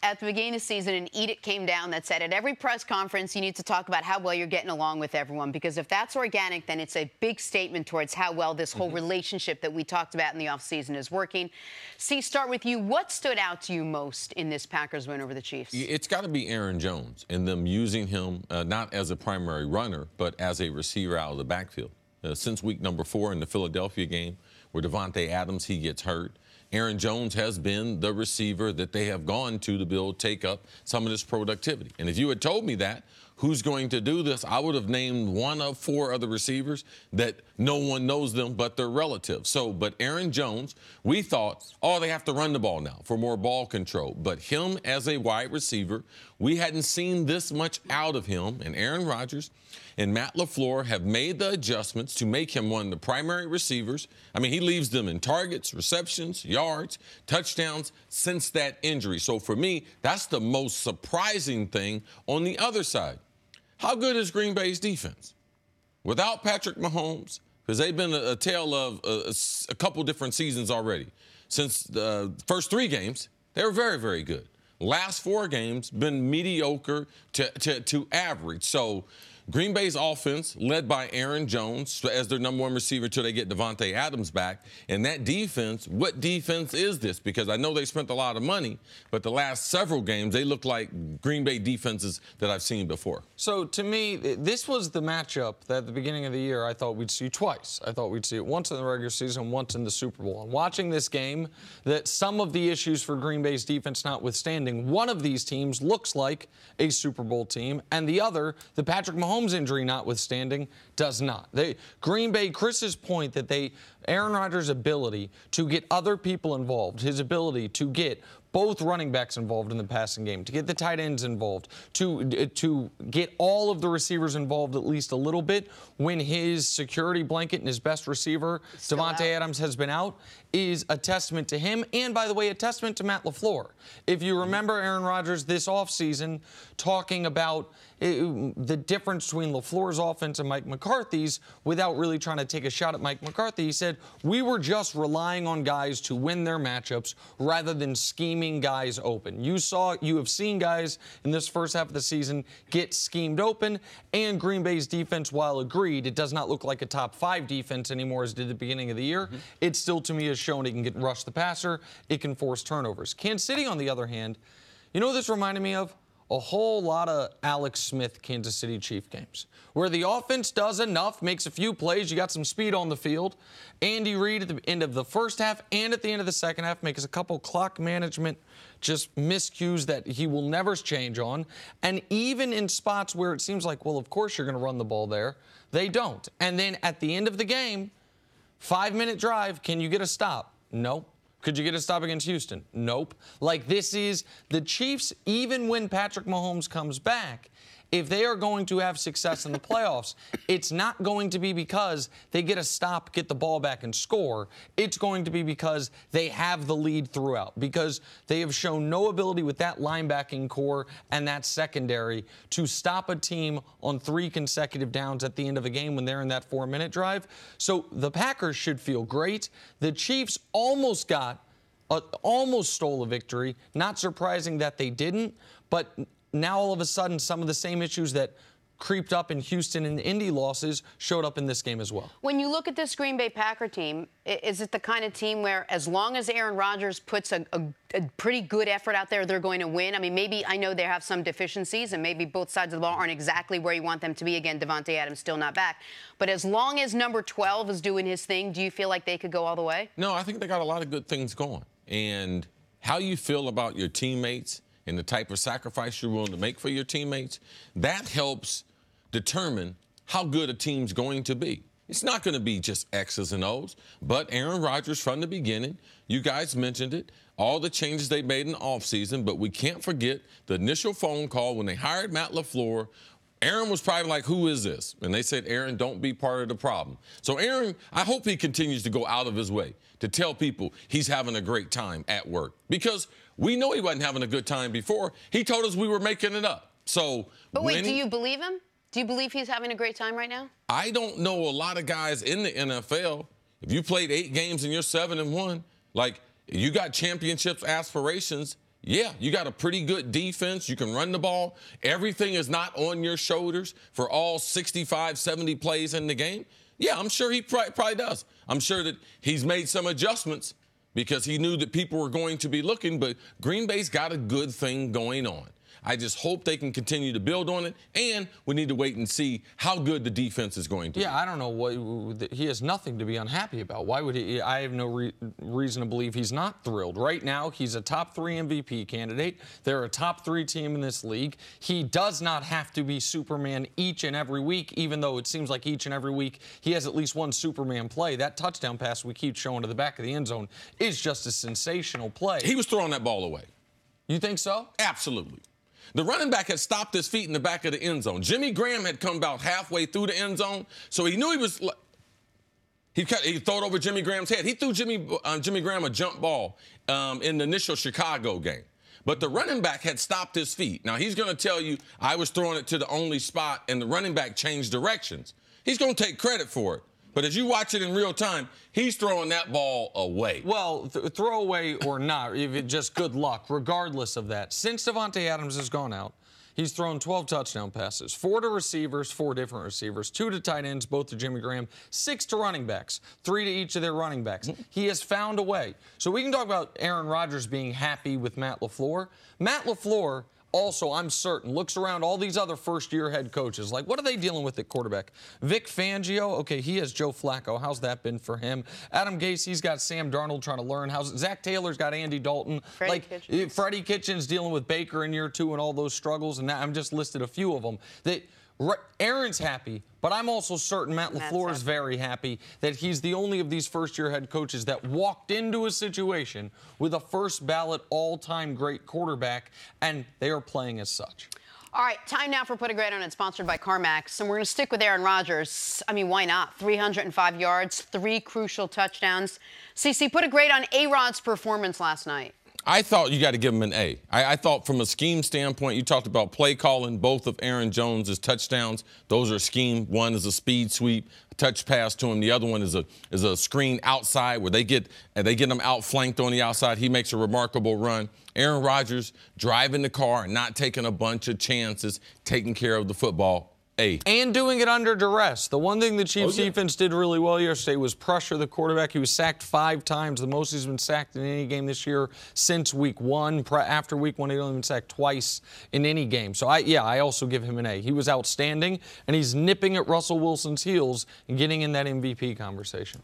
at the beginning of the season, an edict came down that said at every press conference, you need to talk about how well you're getting along with everyone, because if that's organic, then it's a big statement towards how well this whole relationship that we talked about in the offseason is working. C, start with you. What stood out to you most in this Packers win over the Chiefs? It's got to be Aaron Jones and them using him not as a primary runner, but as a receiver out of the backfield. Since week number 4 in the Philadelphia game, where Davante Adams, he gets hurt, Aaron Jones has been the receiver that they have gone to build, take up some of this productivity. And if you had told me that, who's going to do this, I would have named 1 of 4 other receivers that no one knows them but their relatives. But Aaron Jones, we thought, they have to run the ball now for more ball control. But him as a wide receiver, we hadn't seen this much out of him. And Aaron Rodgers and Matt LaFleur have made the adjustments to make him one of the primary receivers. I mean, he leaves them in targets, receptions, yards, touchdowns since that injury. So for me, that's the most surprising thing on the other side. How good is Green Bay's defense? Without Patrick Mahomes, because they've been a tale of a couple different seasons already. Since the first 3 games, they were very, very good. Last 4 games, been mediocre to average. So Green Bay's offense, led by Aaron Jones as their number 1 receiver until they get Davante Adams back. And that defense, what defense is this? Because I know they spent a lot of money, but the last several games, they look like Green Bay defenses that I've seen before. So, to me, this was the matchup that at the beginning of the year I thought we'd see twice. I thought we'd see it once in the regular season, once in the Super Bowl. And watching this game, that some of the issues for Green Bay's defense notwithstanding, one of these teams looks like a Super Bowl team, and the other, the Patrick Mahomes injury notwithstanding, does not. Green Bay, Chris's point that Aaron Rodgers' ability to get other people involved, his ability to get both running backs involved in the passing game, to get the tight ends involved, to get all of the receivers involved at least a little bit when his security blanket and his best receiver, Davante Adams, has been out, is a testament to him and, by the way, a testament to Matt LaFleur. If you remember Aaron Rodgers this offseason talking about the difference between LaFleur's offense and Mike McCarthy's without really trying to take a shot at Mike McCarthy, he said, we were just relying on guys to win their matchups rather than scheming guys open. You have seen guys in this first half of the season get schemed open, and Green Bay's defense, while agreed, it does not look like a top 5 defense anymore as it did at the beginning of the year. It still, to me, has shown it can rush the passer, it can force turnovers. Kansas City, on the other hand, you know what this reminded me of? A whole lot of Alex Smith Kansas City Chief games, where the offense does enough, makes a few plays, you got some speed on the field. Andy Reid at the end of the first half and at the end of the second half makes a couple clock management just miscues that he will never change on. And even in spots where it seems like, well, of course you're going to run the ball there, they don't. And then at the end of the game, 5-minute drive, can you get a stop? No. Could you get a stop against Houston? Nope. Like, this is the Chiefs, even when Patrick Mahomes comes back, if they are going to have success in the playoffs, it's not going to be because they get a stop, get the ball back, and score. It's going to be because they have the lead throughout, because they have shown no ability with that linebacking core and that secondary to stop a team on 3 consecutive downs at the end of a game when they're in that 4-minute drive. So the Packers should feel great. The Chiefs almost stole a victory. Not surprising that they didn't, but now all of a sudden some of the same issues that creeped up in Houston and Indy losses showed up in this game as well. When you look at this Green Bay Packer team, is it the kind of team where as long as Aaron Rodgers puts a pretty good effort out there, they're going to win? I mean, maybe I know they have some deficiencies and maybe both sides of the ball aren't exactly where you want them to be. Again, Davante Adams still not back. But as long as number 12 is doing his thing, do you feel like they could go all the way? No, I think they got a lot of good things going. And how you feel about your teammates and the type of sacrifice you're willing to make for your teammates, that helps determine how good a team's going to be. It's not going to be just X's and O's, but Aaron Rodgers from the beginning, you guys mentioned it, all the changes they made in the offseason, but we can't forget the initial phone call when they hired Matt LaFleur. Aaron was probably like, who is this? And they said, Aaron, don't be part of the problem. So Aaron, I hope he continues to go out of his way to tell people he's having a great time at work, because we know he wasn't having a good time before. He told us we were making it up. So, but wait, do you believe him? Do you believe he's having a great time right now? I don't know a lot of guys in the NFL. If you played 8 games and you're 7-1, like, you got championships aspirations, Yeah, you got a pretty good defense. You can run the ball. Everything is not on your shoulders for all 65, 70 plays in the game. Yeah, I'm sure he probably does. I'm sure that he's made some adjustments because he knew that people were going to be looking, but Green Bay's got a good thing going on. I just hope they can continue to build on it, and we need to wait and see how good the defense is going to be. Yeah, I don't know what he has nothing to be unhappy about. Why would he? I have no reason to believe he's not thrilled. Right now, he's a top 3 MVP candidate. They're a top 3 team in this league. He does not have to be Superman each and every week, even though it seems like each and every week he has at least one Superman play. That touchdown pass we keep showing to the back of the end zone is just a sensational play. He was throwing that ball away. You think so? Absolutely. The running back had stopped his feet in the back of the end zone. Jimmy Graham had come about halfway through the end zone, so he knew he was. He threw it over Jimmy Graham's head. He threw Jimmy Graham a jump ball in the initial Chicago game. But the running back had stopped his feet. Now, he's going to tell you, I was throwing it to the only spot, and the running back changed directions. He's going to take credit for it. But as you watch it in real time, he's throwing that ball away. Well, throw away or not, just good luck, regardless of that. Since Davante Adams has gone out, he's thrown 12 touchdown passes, 4 to receivers, 4 different receivers, 2 to tight ends, both to Jimmy Graham, 6 to running backs, 3 to each of their running backs. He has found a way. So we can talk about Aaron Rodgers being happy with Matt LaFleur. Matt LaFleur also, I'm certain, looks around all these other first-year head coaches. Like, what are they dealing with at quarterback? Vic Fangio, okay, he has Joe Flacco. How's that been for him? Adam Gase, he's got Sam Darnold trying to learn. Zach Taylor's got Andy Dalton. Freddie Kitchens dealing with Baker in year 2 and all those struggles. And I'm just listed a few of them. Aaron's happy, but I'm also certain Matt LaFleur is very happy that he's the only of these first-year head coaches that walked into a situation with a first-ballot all-time great quarterback, and they are playing as such. All right, time now for Put a Grade on It, sponsored by CarMax. And we're going to stick with Aaron Rodgers. I mean, why not? 305 yards, 3 crucial touchdowns. CC, put a grade on A-Rod's performance last night. I thought you got to give him an A. I thought from a scheme standpoint, you talked about play calling, both of Aaron Jones' touchdowns. Those are scheme. One is a speed sweep, a touch pass to him. The other one is a screen outside where they get him outflanked on the outside. He makes a remarkable run. Aaron Rodgers driving the car, not taking a bunch of chances, taking care of the football. A. And doing it under duress. The one thing the Chiefs defense did really well yesterday was pressure the quarterback. He was sacked 5 times, the most he's been sacked in any game this year since week 1. After week 1, he'd only been sacked twice in any game. So, I also give him an A. He was outstanding, and he's nipping at Russell Wilson's heels and getting in that MVP conversation.